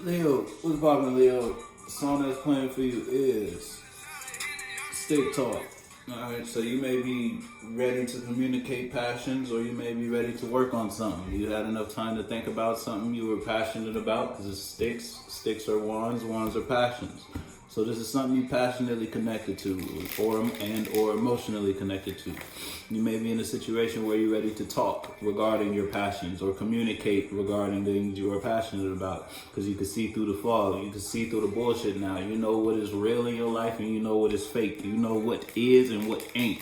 Leo, what's poppin', Leo? The song that's playing for you is Stick Talk. Alright, so you may be ready to communicate passions or you may be ready to work on something. You had enough time to think about something you were passionate about because it's sticks. Sticks are wands, wands are passions. So this is something you passionately connected to or emotionally connected to. You may be in a situation where you're ready to talk regarding your passions or communicate regarding things you are passionate about because you can see through the fog. You can see through the bullshit now. You know what is real in your life and you know what is fake. You know what is and what ain't.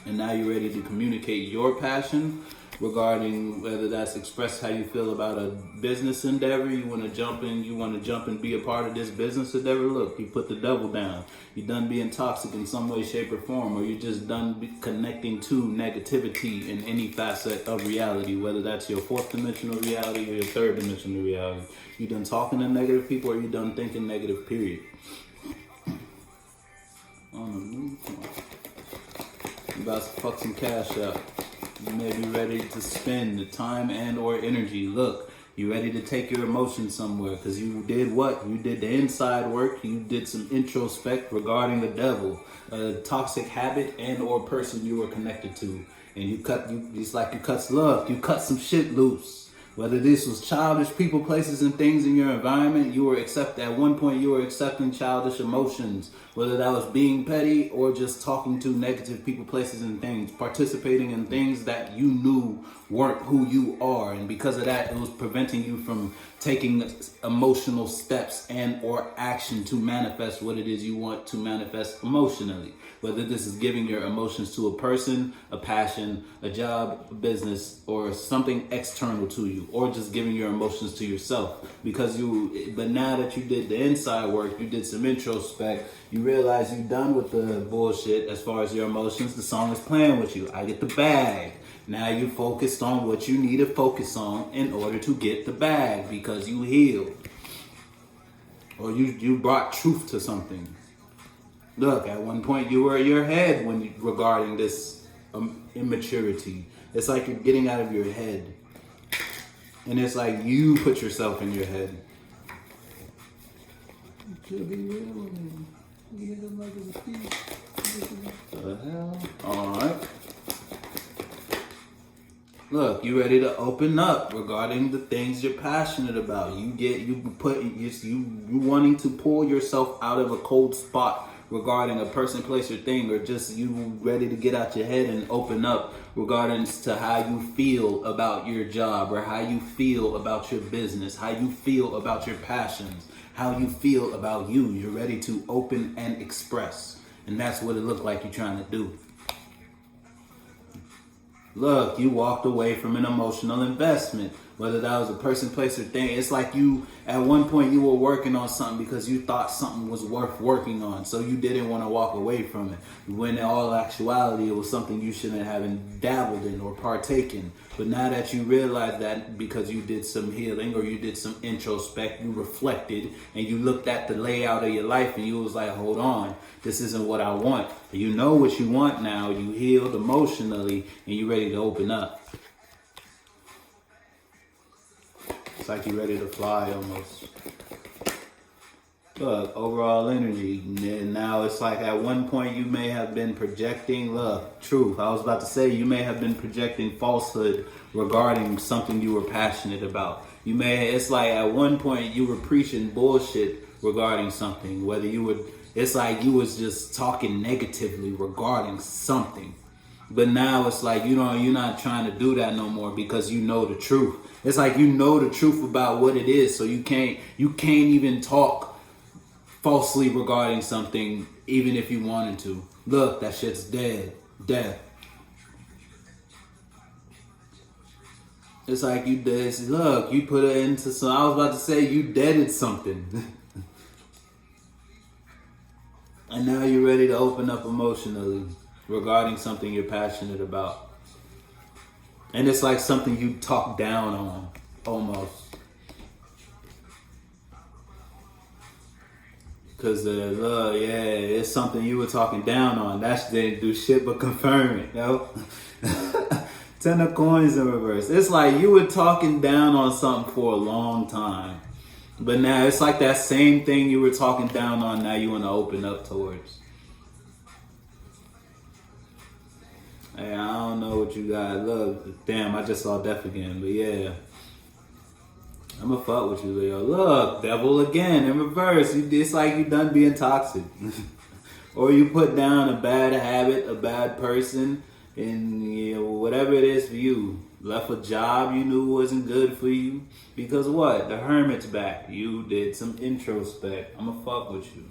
And now you're ready to communicate your passion regarding whether that's express how you feel about a business endeavor. You want to jump and be a part of this business endeavor. Look, you put the devil down. You done being toxic in some way, shape, or form, or you just done connecting to negativity in any facet of reality, whether that's your fourth dimensional reality or your third dimensional reality. You done talking to negative people or you done thinking negative, period. You about to fuck some cash up. You may be ready to spend the time and or energy. Look, you ready to take your emotions somewhere because you did what? You did the inside work. You did some introspect regarding the devil, a toxic habit and or person you were connected to. And it's like you cut slug. You cut some shit loose. Whether this was childish people, places, and things in your environment, at one point you were accepting childish emotions. Whether that was being petty or just talking to negative people, places, and things, participating in things that you knew weren't who you are, and because of that, it was preventing you from taking emotional steps and or action to manifest what it is you want to manifest emotionally. Whether this is giving your emotions to a person, a passion, a job, a business, or something external to you, or just giving your emotions to yourself. But now that you did the inside work, you did some introspect, you realize you're done with the bullshit as far as your emotions. The song is playing with you. I get the bag. Now you focused on what you need to focus on in order to get the bag because you healed. Or you brought truth to something. Look, at one point you were in your head regarding this immaturity. It's like you're getting out of your head. And it's like you put yourself in your head. It should be real. The hell? Alright. Look, you ready to open up regarding the things you're passionate about. You wanting to pull yourself out of a cold spot regarding a person, place, or thing, or just you ready to get out your head and open up regarding to how you feel about your job or how you feel about your business, how you feel about your passions, how you feel about you. You're ready to open and express. And that's what it looked like you're trying to do. Look, you walked away from an emotional investment, whether that was a person, place, or thing. It's like at one point you were working on something because you thought something was worth working on. So you didn't want to walk away from it. When in all actuality, it was something you shouldn't have dabbled in or partaken. But now that you realize that because you did some healing or you did some introspect, you reflected and you looked at the layout of your life and you was like, hold on, this isn't what I want. You know what you want now. You healed emotionally and you're ready to open up. It's like you're ready to fly almost. Look, overall energy. And now it's like at one point you may have been projecting truth. I was about to say you may have been projecting falsehood regarding something you were passionate about. It's like at one point you were preaching bullshit regarding something. It's like you was just talking negatively regarding something. But now it's like, you're not trying to do that no more because you know the truth. It's like you know the truth about what it is, so you can't even talk falsely regarding something even if you wanted to. Look, that shit's dead. Death. It's like you put it into some, I was about to say you deaded something. And now you're ready to open up emotionally regarding something you're passionate about. And it's like something you talk down on, almost. Because it's something you were talking down on. That didn't do shit but confirm it, yo. 10 of coins in reverse. It's like you were talking down on something for a long time. But now it's like that same thing you were talking down on, now you want to open up towards. Hey, I don't know what you guys look. Damn, I just saw death again, but yeah. I'ma fuck with you, Leo. Look, devil again in reverse. It's like you done being toxic. Or you put down a bad habit, a bad person, and you know, whatever it is for you. Left a job you knew wasn't good for you. Because what? The hermit's back. You did some introspect. I'ma fuck with you.